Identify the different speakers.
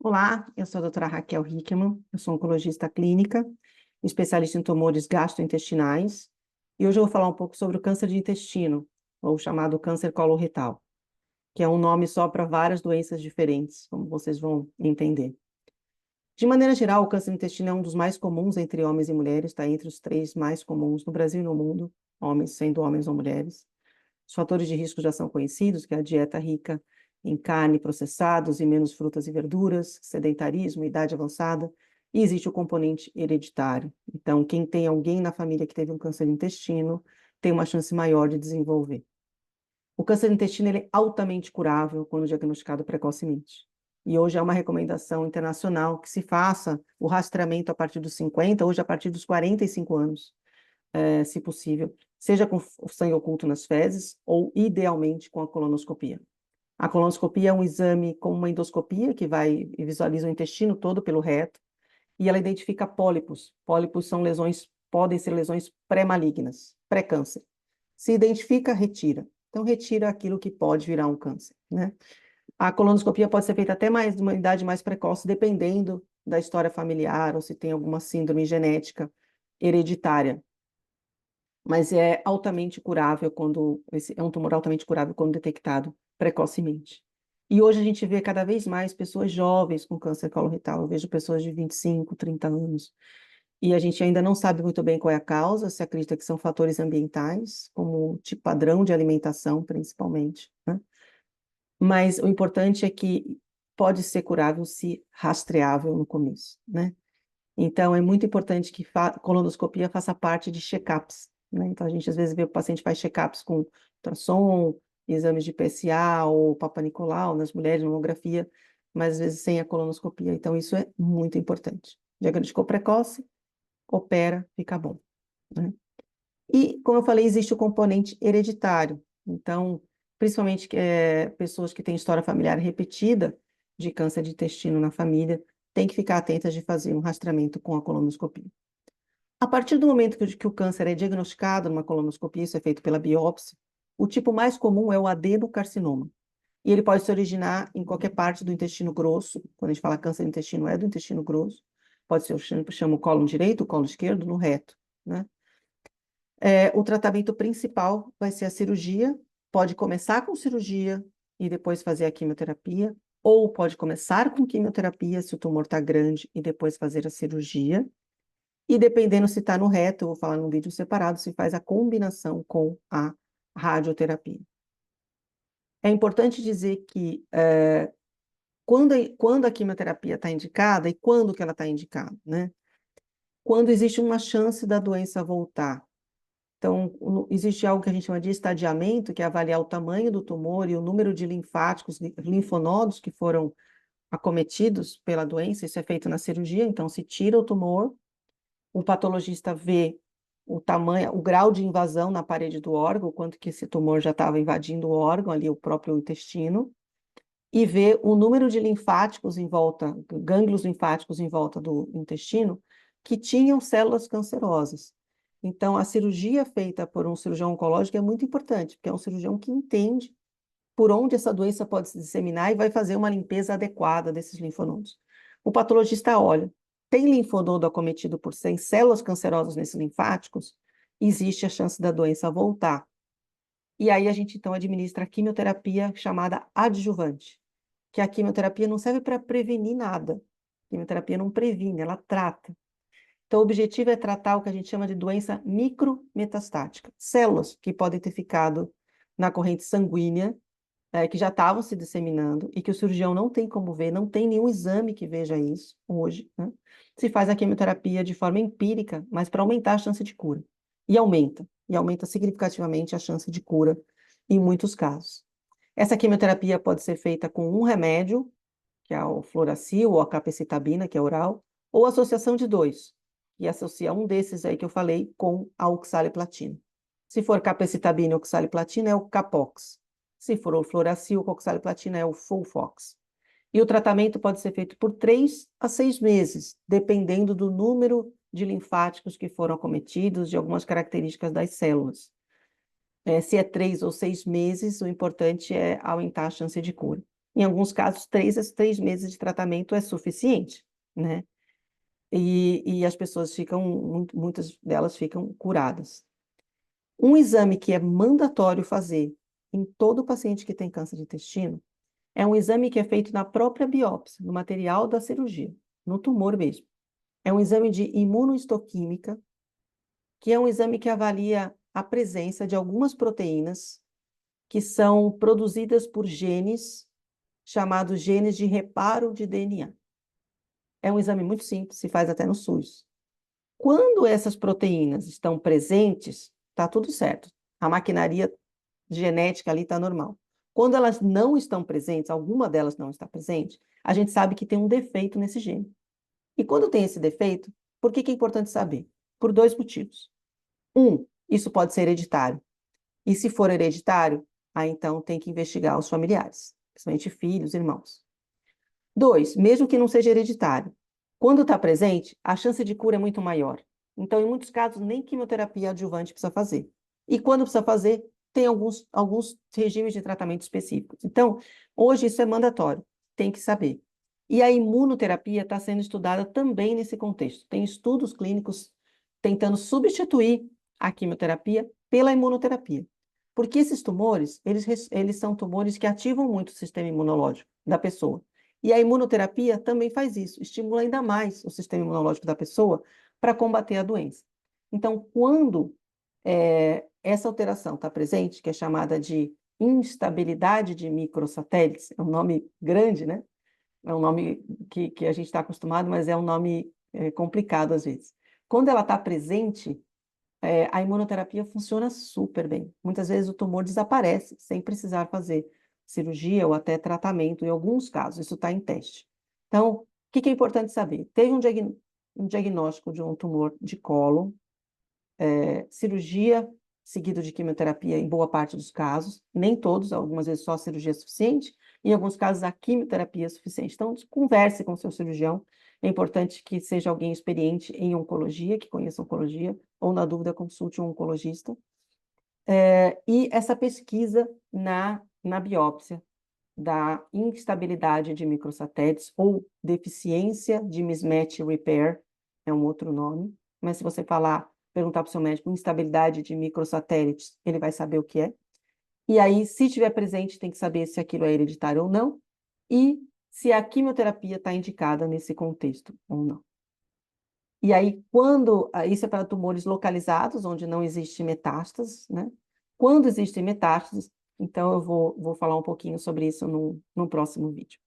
Speaker 1: Olá, eu sou a doutora Raquel Hickman, eu sou oncologista clínica, especialista em tumores gastrointestinais, e hoje eu vou falar um pouco sobre o câncer de intestino, ou chamado câncer coloretal, que é um nome só para várias doenças diferentes, como vocês vão entender. De maneira geral, o câncer de intestino é um dos mais comuns entre homens e mulheres, está entre os três mais comuns no Brasil e no mundo, homens sendo homens ou mulheres. Os fatores de risco já são conhecidos, que é a dieta rica em carne, processados e menos frutas e verduras, sedentarismo, idade avançada, e existe o componente hereditário. Então, quem tem alguém na família que teve um câncer de intestino tem uma chance maior de desenvolver. O câncer de intestino ele é altamente curável quando diagnosticado precocemente. E hoje é uma recomendação internacional que se faça o rastreamento a partir dos 50, hoje a partir dos 45 anos, se possível, seja com o sangue oculto nas fezes ou, idealmente, com a colonoscopia. A colonoscopia é um exame como uma endoscopia, que vai e visualiza o intestino todo pelo reto, e ela identifica pólipos. Pólipos são lesões, podem ser lesões pré-malignas, pré-câncer. Se identifica, retira. Então, retira aquilo que pode virar um câncer, né? A colonoscopia pode ser feita até mais, uma idade mais precoce, dependendo da história familiar ou se tem alguma síndrome genética hereditária. Mas é altamente curável quando é um tumor altamente curável quando detectado precocemente. E hoje a gente vê cada vez mais pessoas jovens com câncer coloretal. Eu vejo pessoas de 25, 30 anos. E a gente ainda não sabe muito bem qual é a causa, se acredita que são fatores ambientais, como tipo padrão de alimentação, principalmente, né? Mas o importante é que pode ser curável se rastreável no começo, né? Então, é muito importante que a colonoscopia faça parte de check-ups, né? Então, a gente às vezes vê o paciente faz check-ups com ultrassom, exames de PSA ou Papa Nicolau nas mulheres, mamografia, mas às vezes sem a colonoscopia. Então, isso é muito importante. Diagnosticou precoce, opera, fica bom, né? E, como eu falei, existe o componente hereditário. Então, principalmente pessoas que têm história familiar repetida de câncer de intestino na família, têm que ficar atentas de fazer um rastreamento com a colonoscopia. A partir do momento que o câncer é diagnosticado numa colonoscopia, isso é feito pela biópsia, o tipo mais comum é o adenocarcinoma. E ele pode se originar em qualquer parte do intestino grosso. Quando a gente fala câncer do intestino, é do intestino grosso. Pode ser, eu chamo o colo direito, o colo esquerdo, no reto, né? O tratamento principal vai ser a cirurgia. Pode começar com cirurgia e depois fazer a quimioterapia, ou pode começar com quimioterapia se o tumor está grande e depois fazer a cirurgia. E dependendo se está no reto, eu vou falar num vídeo separado, se faz a combinação com a radioterapia. É importante dizer que quando a quimioterapia está indicada e quando que ela está indicada, né? Quando existe uma chance da doença voltar. Então, existe algo que a gente chama de estadiamento, que é avaliar o tamanho do tumor e o número de linfáticos, linfonodos que foram acometidos pela doença. Isso é feito na cirurgia, então se tira o tumor, o patologista vê o tamanho, o grau de invasão na parede do órgão, quanto que esse tumor já estava invadindo o órgão, ali o próprio intestino, e vê o número de linfáticos em volta, gânglios linfáticos em volta do intestino, que tinham células cancerosas. Então, a cirurgia feita por um cirurgião oncológico é muito importante, porque é um cirurgião que entende por onde essa doença pode se disseminar e vai fazer uma limpeza adequada desses linfonodos. O patologista olha, tem linfonodo acometido por 100 células cancerosas nesses linfáticos, existe a chance da doença voltar. E aí a gente então administra a quimioterapia chamada adjuvante, que a quimioterapia não serve para prevenir nada. A quimioterapia não previne, ela trata. Então, o objetivo é tratar o que a gente chama de doença micrometastática, células que podem ter ficado na corrente sanguínea, que já estavam se disseminando e que o cirurgião não tem como ver, não tem nenhum exame que veja isso hoje, né? Se faz a quimioterapia de forma empírica, mas para aumentar a chance de cura. E aumenta significativamente a chance de cura em muitos casos. Essa quimioterapia pode ser feita com um remédio, que é o fluoracil ou a capecitabina, que é oral, ou associação de dois, e associa um desses aí que eu falei com a oxaliplatina. Se for capecitabina e oxaliplatina, é o Capox. Se for o fluoracil com oxaliplatina, é o Fulfox. E o tratamento pode ser feito por 3 a 6 meses, dependendo do número de linfáticos que foram acometidos, de algumas características das células. Se é 3 ou 6 meses, o importante é aumentar a chance de cura. Em alguns casos, 3 meses de tratamento é suficiente, né? E as pessoas ficam, muitas delas ficam curadas. Um exame que é mandatório fazer em todo paciente que tem câncer de intestino é um exame que é feito na própria biópsia, no material da cirurgia, no tumor mesmo. É um exame de imunohistoquímica, que é um exame que avalia a presença de algumas proteínas que são produzidas por genes chamados genes de reparo de DNA. É um exame muito simples, se faz até no SUS. Quando essas proteínas estão presentes, está tudo certo. A maquinaria genética ali está normal. Quando elas não estão presentes, alguma delas não está presente, a gente sabe que tem um defeito nesse gene. E quando tem esse defeito, por que é importante saber? Por 2 motivos. Isso pode ser hereditário. E se for hereditário, aí então tem que investigar os familiares, principalmente filhos, irmãos. 2, mesmo que não seja hereditário, quando está presente, a chance de cura é muito maior. Então, em muitos casos, nem quimioterapia adjuvante precisa fazer. E quando precisa fazer, tem alguns regimes de tratamento específicos. Então, hoje isso é mandatório, tem que saber. E a imunoterapia está sendo estudada também nesse contexto. Tem estudos clínicos tentando substituir a quimioterapia pela imunoterapia. Porque esses tumores, eles são tumores que ativam muito o sistema imunológico da pessoa. E a imunoterapia também faz isso, estimula ainda mais o sistema imunológico da pessoa para combater a doença. Então, quando essa alteração está presente, que é chamada de instabilidade de microsatélites, é um nome grande, né? É um nome que a gente está acostumado, mas é um nome complicado às vezes. Quando ela está presente, a imunoterapia funciona super bem. Muitas vezes o tumor desaparece sem precisar fazer cirurgia ou até tratamento, em alguns casos, isso está em teste. Então, o que é importante saber? Teve um diagnóstico de um tumor de colo, cirurgia seguido de quimioterapia em boa parte dos casos, nem todos, algumas vezes só a cirurgia é suficiente, em alguns casos a quimioterapia é suficiente. Então, converse com o seu cirurgião, é importante que seja alguém experiente em oncologia, que conheça oncologia, ou na dúvida consulte um oncologista. E essa pesquisa na biópsia da instabilidade de microsatélites ou deficiência de mismatch repair, é um outro nome, mas se você perguntar para o seu médico instabilidade de microsatélites, ele vai saber o que é. E aí, se tiver presente, tem que saber se aquilo é hereditário ou não, e se a quimioterapia está indicada nesse contexto ou não. E aí, isso é para tumores localizados, onde não existe metástases, né? Quando existem metástases, então eu vou falar um pouquinho sobre isso no próximo vídeo.